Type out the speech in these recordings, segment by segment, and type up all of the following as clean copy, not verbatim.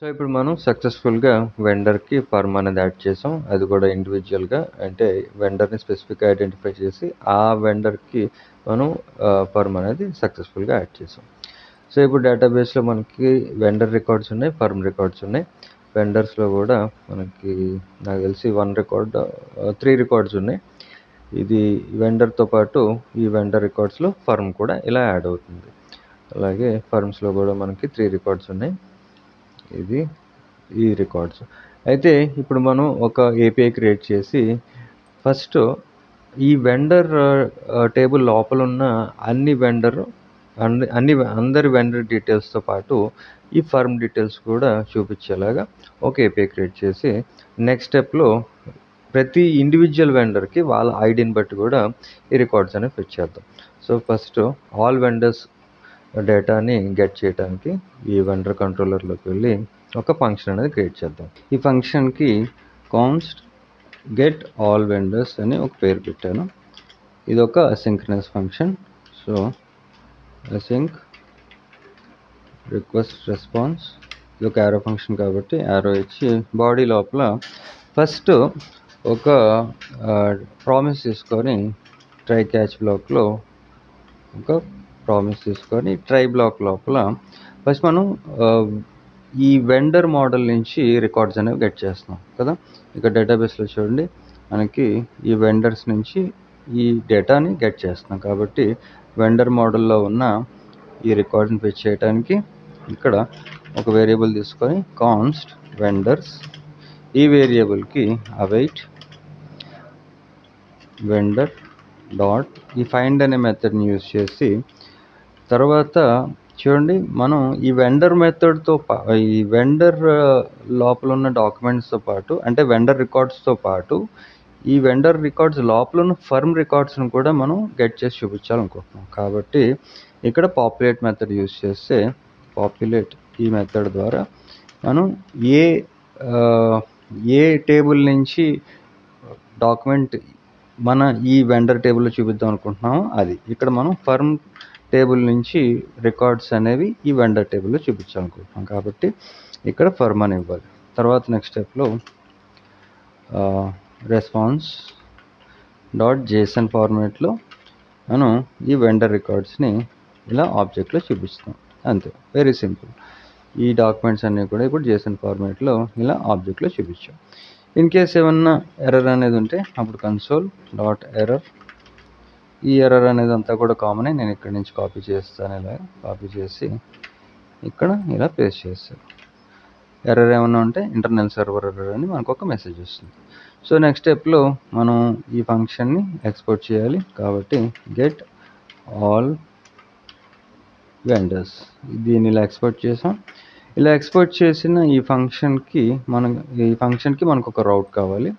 So ఇప్పుడు మనం సక్సెస్ఫుల్గా వెండర్కి ఫర్మ్ అనేది యాడ్ చేసాం. అది కూడా ఇండివిజువల్గా, అంటే వెండర్ని స్పెసిఫిక్గా ఐడెంటిఫై చేసి ఆ వెండర్కి మనం ఫర్మ్ అనేది సక్సెస్ఫుల్గా యాడ్ చేసాం. సో ఇప్పుడు డేటాబేస్లో మనకి వెండర్ రికార్డ్స్ ఉన్నాయి, ఫర్మ్ రికార్డ్స్ ఉన్నాయి. వెండర్స్లో కూడా మనకి నాకు తెలిసి 3 రికార్డ్స్ ఉన్నాయి. ఇది వెండర్తో పాటు ఈ వెండర్ రికార్డ్స్లో ఫర్మ్ కూడా ఇలా యాడ్ అవుతుంది. అలాగే ఫర్మ్స్లో కూడా మనకి 3 రికార్డ్స్ ఉన్నాయి. ఇది ఈ రికార్డ్స్. అయితే ఇప్పుడు మనం ఒక ఏపీఐ క్రియేట్ చేసి ఫస్ట్ ఈ వెండర్ టేబుల్ లోపల ఉన్న అందరి వెండర్ డీటెయిల్స్తో పాటు ఈ ఫర్మ్ డీటెయిల్స్ కూడా చూపించేలాగా ఒక ఏపీఐ క్రియేట్ చేసి నెక్స్ట్ స్టెప్లో ప్రతి ఇండివిజువల్ వెండర్కి వాళ్ళ ఐడిని బట్టి కూడా ఈ రికార్డ్స్ అనేవి ఫిట్ చేద్దాం. సో ఫస్ట్ ఆల్ వెండర్స్ డేటాని గెట్ చేయడానికి ఈ వెండర్ కంట్రోలర్లోకి వెళ్ళి ఒక ఫంక్షన్ అనేది క్రియేట్ చేద్దాం. ఈ ఫంక్షన్కి కాన్స్ట్ గెట్ ఆల్ వెండర్స్ అని ఒక పేరు పెట్టాను. ఇది ఒక asynchronous function. So async request response, ఇది ఒక యారో ఫంక్షన్ కాబట్టి యారో ఇచ్చి బాడీ లోపల ఫస్ట్ ఒక ప్రామిస్ తీసుకొని ట్రై క్యాచ్ బ్లాక్లో ఒక ప్రామిస్ తీసుకొని ట్రై బ్లాక్ లోపల ఫస్ట్ మనం ఈ వెండర్ మోడల్ నుంచి రికార్డ్స్ అనేవి గెట్ చేస్తున్నాం కదా. ఇక డేటాబేస్లో చూడండి, మనకి ఈ వెండర్స్ నుంచి ఈ డేటాని గెట్ చేస్తున్నాం కాబట్టి వెండర్ మోడల్లో ఉన్న ఈ రికార్డ్ని ఫెచ్ చేయడానికి ఇక్కడ ఒక వేరియబుల్ తీసుకొని కాన్స్ట్ వెండర్స్, ఈ వేరియబుల్కి అవైట్ వెండర్ డాట్ ఈ ఫైండ్ అనే మెథడ్ని యూజ్ చేసి తర్వాత చూడండి మనం ఈ వెండర్ మెథడ్తో ఈ వెండర్ లోపల ఉన్న డాక్యుమెంట్స్తో పాటు, అంటే వెండర్ రికార్డ్స్తో పాటు ఈ వెండర్ రికార్డ్స్ లోపల ఉన్న ఫర్మ్ రికార్డ్స్ని కూడా మనం గెట్ చేసి చూపించాలనుకుంటున్నాం. కాబట్టి ఇక్కడ పాపులేట్ మెథడ్ యూజ్ చేస్తే పాపులేట్ ఈ మెథడ్ ద్వారా మనం ఏ టేబుల్ నుంచి డాక్యుమెంట్ మన ఈ వెండర్ టేబుల్లో చూపిద్దాం అనుకుంటున్నామో అది ఇక్కడ మనం ఫర్మ్ టేబుల్ నుంచి రికార్డ్స్ అనేవి ఈ వెండర్ టేబుల్లో చూపించాలనుకుంటున్నాం కాబట్టి ఇక్కడ ఫర్మ్ అని ఇవ్వాలి. తర్వాత నెక్స్ట్ స్టెప్లో రెస్పాన్స్ డాట్ జేసన్ ఫార్మేట్లో మనం ఈ వెండర్ రికార్డ్స్ని ఇలా ఆబ్జెక్ట్లో చూపిస్తాం. అంతే, వెరీ సింపుల్. ఈ డాక్యుమెంట్స్ అన్నీ కూడా ఇప్పుడు జేసన్ ఫార్మేట్లో ఇలా ఆబ్జెక్ట్లో చూపించాం. ఇన్ కేస్ ఏమన్నా ఎర్రర్ అనేది ఉంటే అప్పుడు కన్సోల్ డాట్ ఎర్రర్, ఈ ఎర్రర్ అనేది అంతా కూడా కామనే, నేను ఇక్కడి నుంచి కాపీ చేస్తాను. ఇలా కాపీ చేసి ఇక్కడ ఇలా పేస్ట్ చేస్తాను. ఎర్రర్ ఏమన్నా ఉంటే ఇంటర్నల్ సర్వర్ ఎర్రర్ అని మనకు ఒక మెసేజ్ వస్తుంది. సో నెక్స్ట్ స్టెప్లో మనం ఈ ఫంక్షన్ని ఎక్స్పోర్ట్ చేయాలి కాబట్టి గెట్ ఆల్ వెండర్స్, దీన్ని ఇలా ఎక్స్పోర్ట్ చేసాం. ఇలా ఎక్స్పోర్ట్ చేసిన ఈ ఫంక్షన్కి మనకు ఒక రౌట్ కావాలి.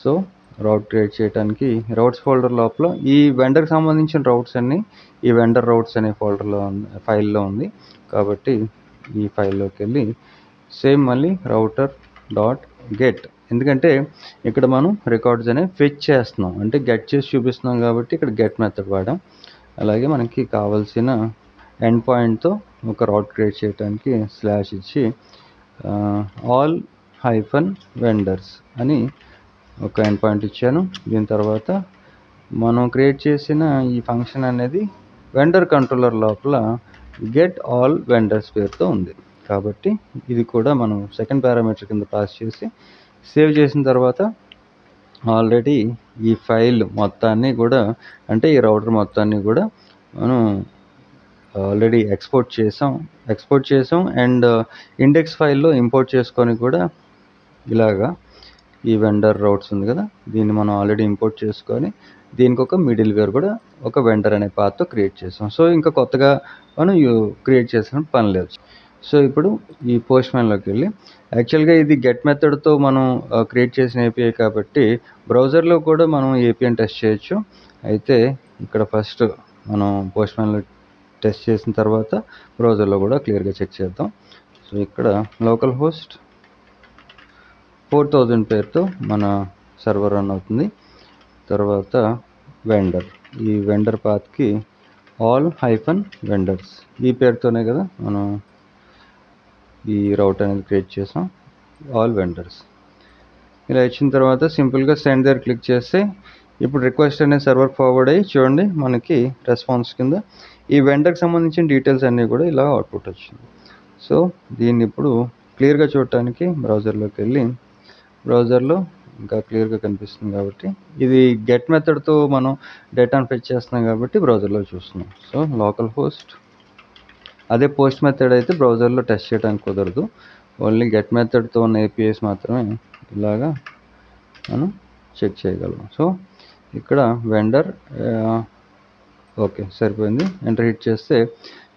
సో రౌట్ క్రియేట్ చేయడానికి రౌట్స్ ఫోల్డర్ లోపల ఈ వెండర్కి సంబంధించిన రౌట్స్ అన్నీ ఈ వెండర్ రౌట్స్ అనే ఫైల్లో ఉంది కాబట్టి ఈ ఫైల్లోకి వెళ్ళి సేమ్ మళ్ళీ రౌటర్ డాట్ గెట్, ఎందుకంటే ఇక్కడ మనం రికార్డ్స్ అనేవి ఫెచ్ చేస్తున్నాం, అంటే గెట్ చేసి చూపిస్తున్నాం కాబట్టి ఇక్కడ గెట్ మెథడ్ వాడాం. అలాగే మనకి కావాల్సిన ఎండ్ పాయింట్తో ఒక రౌట్ క్రియేట్ చేయడానికి స్లాష్ ఇచ్చి ఆల్ హైఫన్ వెండర్స్ అని ఒక ఎండ్ పాయింట్ ఇచ్చాను. దీని తర్వాత మనం క్రియేట్ చేసిన ఈ ఫంక్షన్ అనేది వెండర్ కంట్రోలర్ లోపల గెట్ ఆల్ వెండర్స్ పేరుతో ఉంది కాబట్టి ఇది కూడా మనం సెకండ్ పారామీటర్ కింద పాస్ చేసి సేవ్ చేసిన తర్వాత ఆల్రెడీ ఈ ఫైల్ మొత్తాన్ని కూడా, అంటే ఈ రౌటర్ మొత్తాన్ని కూడా మనం ఆల్రెడీ ఎక్స్పోర్ట్ చేసాం అండ్ ఇండెక్స్ ఫైల్లో ఇంపోర్ట్ చేసుకొని కూడా ఇలాగా ఈ వెండర్ రౌట్స్ ఉంది కదా, దీన్ని మనం ఆల్రెడీ ఇంపోర్ట్ చేసుకొని దీనికి ఒక మిడిల్ వేర్ కూడా ఒక వెండర్ అనే పాత్తో క్రియేట్ చేసాం. సో ఇంకా కొత్తగా మనం క్రియేట్ చేసిన పని లేదు. సో ఇప్పుడు ఈ పోస్ట్మ్యాన్లోకి వెళ్ళి యాక్చువల్గా ఇది గెట్ మెథడ్తో మనం క్రియేట్ చేసిన ఏపీఐ కాబట్టి బ్రౌజర్లో కూడా మనం ఏపీఐని టెస్ట్ చేయొచ్చు. అయితే ఇక్కడ ఫస్ట్ మనం పోస్ట్మ్యాన్లో టెస్ట్ చేసిన తర్వాత బ్రౌజర్లో కూడా క్లియర్గా చెక్ చేద్దాం. సో ఇక్కడ లోకల్ హోస్ట్ 4000 పేరుతో మన సర్వర్ రన్ అవుతుంది. తర్వాత వెండర్, ఈ వెండర్ పాత్కి ఆల్ హైఫన్ వెండర్స్ ఈ పేరుతోనే కదా మనం ఈ రౌట్ అనేది క్రియేట్ చేసాం, ఆల్ వెండర్స్. ఇలా ఇచ్చిన తర్వాత సింపుల్గా సెండ్ దగ్గర క్లిక్ చేస్తే ఇప్పుడు రిక్వెస్ట్ అనేది సర్వర్ ఫార్వర్డ్ అయ్యి చూడండి మనకి రెస్పాన్స్ కింద ఈ వెండర్కి సంబంధించిన డీటెయిల్స్ అన్నీ కూడా ఇలా అవుట్పుట్ వచ్చింది. సో దీన్ని ఇప్పుడు క్లియర్గా చూడటానికి బ్రౌజర్లోకి వెళ్ళి, బ్రౌజర్లో ఇంకా క్లియర్గా కనిపిస్తుంది కాబట్టి, ఇది గెట్ మెథడ్తో మనం డేటాను ఫెచ్ చేస్తున్నాం కాబట్టి బ్రౌజర్లో చూస్తున్నాం. సో లోకల్ హోస్ట్, అదే పోస్ట్ మెథడ్ అయితే బ్రౌజర్లో టెస్ట్ చేయడానికి కుదరదు, ఓన్లీ గెట్ మెథడ్తో ఉన్న ఏపీఐస్ మాత్రమే ఇలాగా మనం చెక్ చేయగలం. సో ఇక్కడ వెండర్ ఓకే సరిపోయింది, ఎంటర్ హిట్ చేస్తే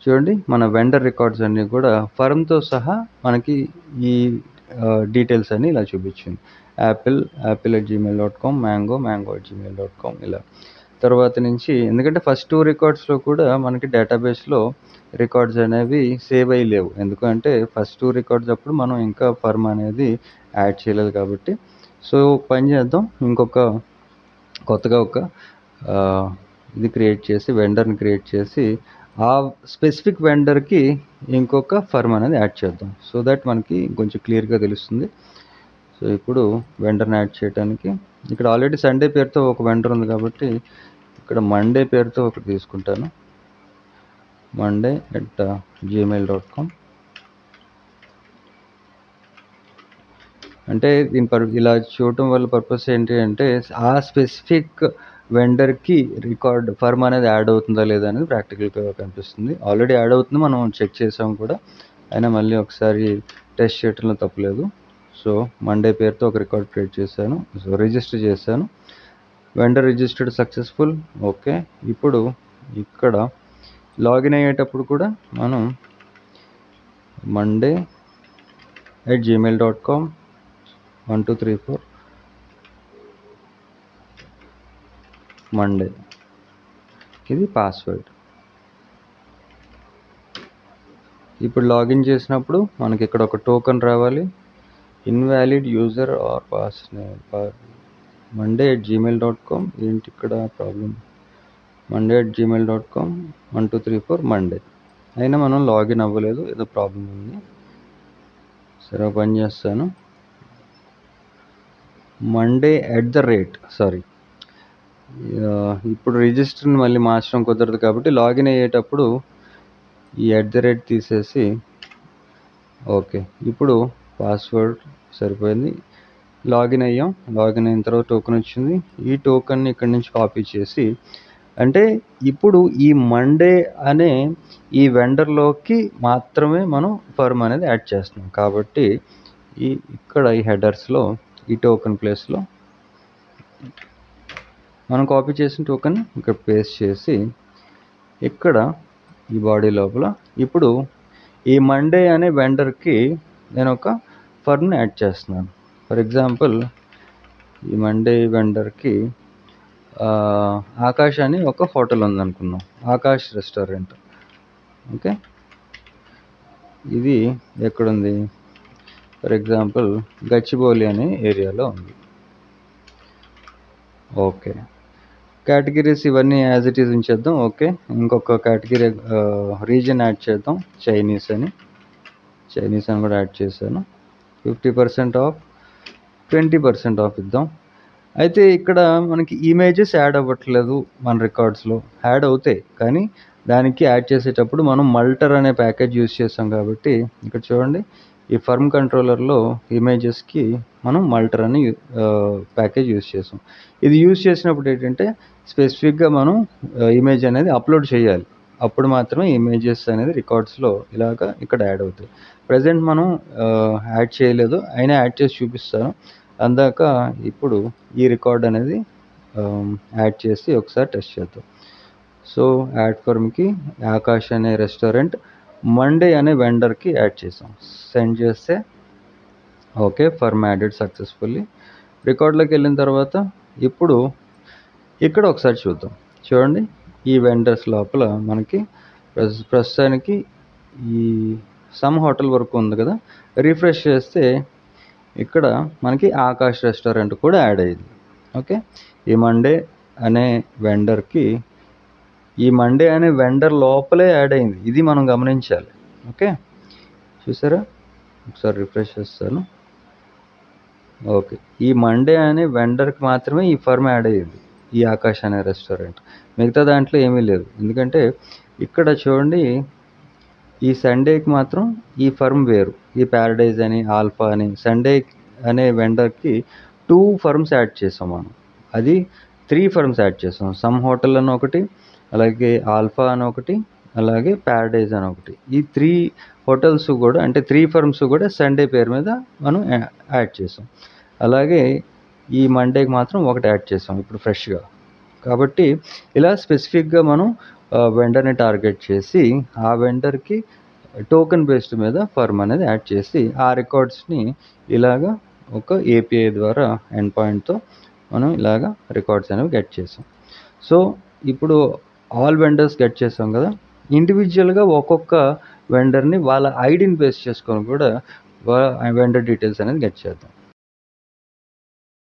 చూడండి మన వెండర్ రికార్డ్స్ అన్నీ కూడా ఫర్మ్తో సహా మనకి ఈ డీటెయిల్స్ అన్నీ ఇలా చూపించింది. apple@gmail.com, mango@gmail.com ఇలా. తర్వాత నుంచి ఎందుకంటే ఫస్ట్ 2 రికార్డ్స్లో కూడా మనకి డేటాబేస్లో రికార్డ్స్ అనేవి సేవ్ అయ్యి లేవు, ఎందుకంటే ఫస్ట్ 2 రికార్డ్స్ అప్పుడు మనం ఇంకా ఫర్మ్ అనేది యాడ్ చేయలేదు కాబట్టి. సో పని చేద్దాం, ఇంకొక కొత్తగా ఒక ఇది క్రియేట్ చేసి, వెండర్ని క్రియేట్ చేసి ఆ స్పెసిఫిక్ వెండర్కి ఇంకొక ఫర్మ్ అనేది యాడ్ చేద్దాం, సో దట్ మనకి కొంచెం క్లియర్గా తెలుస్తుంది. సో ఇప్పుడు వెండర్ని యాడ్ చేయడానికి ఇక్కడ ఆల్రెడీ సండే పేరుతో ఒక వెండర్ ఉంది కాబట్టి ఇక్కడ మండే పేరుతో ఒకటి తీసుకుంటాను, monday@gmail.com. అంటే దీని ఇలా చూడటం వల్ల పర్పస్ ఏంటి అంటే ఆ స్పెసిఫిక్ వెండర్కి రికార్డ్ ఫర్మ్ అనేది యాడ్ అవుతుందా లేదా అనేది ప్రాక్టికల్గా కనిపిస్తుంది. ఆల్రెడీ యాడ్ అవుతుంది, మనం చెక్ చేసాం కూడా, అయినా మళ్ళీ ఒకసారి టెస్ట్ చేయడంలో తప్పలేదు. సో మండే పేరుతో ఒక రికార్డ్ క్రియేట్ చేశాను, సో రిజిస్టర్ చేశాను, వెండర్ రిజిస్టర్డ్ సక్సెస్ఫుల్. ఓకే, ఇప్పుడు ఇక్కడ లాగిన్ అయ్యేటప్పుడు కూడా మనం monday@gmail.com 1234 మండే, ఇది పాస్వర్డ్. ఇప్పుడు లాగిన్ చేసినప్పుడు మనకి ఇక్కడ ఒక టోకెన్ రావాలి, invalid user are pass name monday@gmail.com. ఏంటి ఇక్కడ ప్రాబ్లం, monday@gmail.com 1234 మండే, అయినా మనం లాగిన్ అవ్వలేదు, ఏదో ప్రాబ్లం ఉంది. సరే పని చేస్తాను, monday@ ఇప్పుడు రిజిస్టర్ని మళ్ళీ మార్చడం కుదరదు కాబట్టి లాగిన్ అయ్యేటప్పుడు ఈ @ తీసేసి, ఓకే ఇప్పుడు పాస్వర్డ్ సరిపోయింది, లాగిన్ అయ్యాం. లాగిన్ అయిన తర్వాత టోకెన్ వచ్చింది, ఈ టోకెన్ని ఇక్కడి నుంచి కాపీ చేసి, అంటే ఇప్పుడు ఈ మండే అనే ఈ వెండర్లోకి మాత్రమే మనం ఫర్మ్ అనేది యాడ్ చేస్తున్నాం కాబట్టి ఇక్కడ ఈ హెడర్స్లో ఈ టోకెన్ ప్లేస్లో మనం కాపీ చేసిన టోకెన్ ఇక్కడ పేస్ట్ చేసి ఇక్కడ ఈ బాడీ లోపల ఇప్పుడు ఈ మండే అనే వెండర్కి నేను ఒక ఫర్మ్ని యాడ్ చేస్తున్నాను. ఫర్ ఎగ్జాంపుల్ ఈ మండే వెండర్కి ఆకాష్ అని ఒక హోటల్ ఉందనుకున్నాం, ఆకాష్ రెస్టారెంట్. ఓకే, ఇది ఎక్కడుంది, ఫర్ ఎగ్జాంపుల్ గచ్చిబౌలి అనే ఏరియాలో ఉంది. ఓకే, కేటగిరీస్ ఇవన్నీ యాజ్ ఇట్ ఈజ్ ఉంచేద్దాం. ఓకే, ఇంకొక కేటగిరీ రీజన్ యాడ్ చేద్దాం, చైనీస్ అని కూడా యాడ్ చేశాను. 50% ఆఫ్, 20% ఆఫ్ ఇద్దాం. అయితే ఇక్కడ మనకి ఇమేజెస్ యాడ్ అవ్వట్లేదు, మన రికార్డ్స్లో యాడ్ అవుతాయి కానీ దానికి యాడ్ చేసేటప్పుడు మనం మల్టర్ అనే ప్యాకేజ్ యూజ్ చేసాం కాబట్టి ఇక్కడ చూడండి ఈ ఫర్మ్ కంట్రోలర్లో ఇమేజెస్కి మనం మల్టర్ అని ప్యాకేజ్ యూజ్ చేసాం. ఇది యూజ్ చేసినప్పుడు ఏంటంటే స్పెసిఫిక్గా మనం ఇమేజ్ అనేది అప్లోడ్ చేయాలి, అప్పుడు మాత్రమే ఇమేజెస్ అనేది రికార్డ్స్లో ఇలాగా ఇక్కడ యాడ్ అవుతాయి. ప్రజెంట్ మనం యాడ్ చేయలేదు, అయినా యాడ్ చేసి చూపిస్తాను. అందాక ఇప్పుడు ఈ రికార్డ్ అనేది యాడ్ చేసి ఒకసారి టెస్ట్ చేద్దాం. సో యాడ్ ఫర్మ్కి ఆకాష్ అనే రెస్టారెంట్, మండే అనే వెండర్కి యాడ్ చేసాం, సెండ్ చేస్తే ఓకే ఫర్మ్ యాడెడ్ సక్సెస్ఫుల్లీ. రికార్డ్లోకి వెళ్ళిన తర్వాత ఇప్పుడు ఇక్కడ ఒకసారి చూద్దాం. చూడండి ఈ వెండర్స్ లోపల మనకి ప్రస్తుతానికి ఈ సమ్ హోటల్ వరకు ఉంది కదా, రిఫ్రెష్ చేస్తే ఇక్కడ మనకి ఆకాష్ రెస్టారెంట్ కూడా యాడ్ అయ్యింది. ఓకే, ఈ మండే అనే వెండర్కి ఈ మండే అనే వెండర్ లోపలే యాడ్ అయింది, ఇది మనం గమనించాలి. ఓకే చూసారా, ఒకసారి రిఫ్రెష్ చేస్తాను. ఓకే, ఈ మండే అనే వెండర్కి మాత్రమే ఈ ఫర్మ్ యాడ్ అయ్యింది, ఈ ఆకాష్ అనే రెస్టారెంట్. మిగతా దాంట్లో ఏమీ లేదు. ఎందుకంటే ఇక్కడ చూడండి, ఈ సండేకి మాత్రం ఈ ఫర్మ్ వేరు, ఈ ప్యారడైజ్ అని ఆల్ఫా అని సండే అనే వెండర్కి 2 ఫర్మ్స్ యాడ్ చేసాం మనం. అది 3 ఫర్మ్స్ యాడ్ చేసాం. సమ్ హోటల్ అని ఒకటి, అలాగే ఆల్ఫా అని ఒకటి, అలాగే ప్యారడైజ్ అని ఒకటి. ఈ 3 హోటల్స్ కూడా, అంటే 3 ఫర్మ్స్ కూడా సండే పేరు మీద మనం యాడ్ చేసాం. అలాగే ఈ మండేకి మాత్రం ఒకటి యాడ్ చేసాం ఇప్పుడు ఫ్రెష్గా. కాబట్టి ఇలా స్పెసిఫిక్గా మనం వెండర్ని టార్గెట్ చేసి ఆ వెండర్కి టోకెన్ బేస్డ్ మీద ఫర్మ్ అనేది యాడ్ చేసి ఆ రికార్డ్స్ని ఇలాగా ఒక ఏపీఐ ద్వారా ఎండ్ పాయింట్తో మనం ఇలాగా రికార్డ్స్ అనేవి గెట్ చేసాం. సో ఇప్పుడు ఆల్ వెండర్స్ గెట్ చేసాం కదా, ఇండివిజువల్గా ఒక్కొక్క వెండర్ని వాళ్ళ ఐడిని బేస్ చేసుకొని కూడా వెండర్ డీటెయిల్స్ అనేది గెట్ చేద్దాం.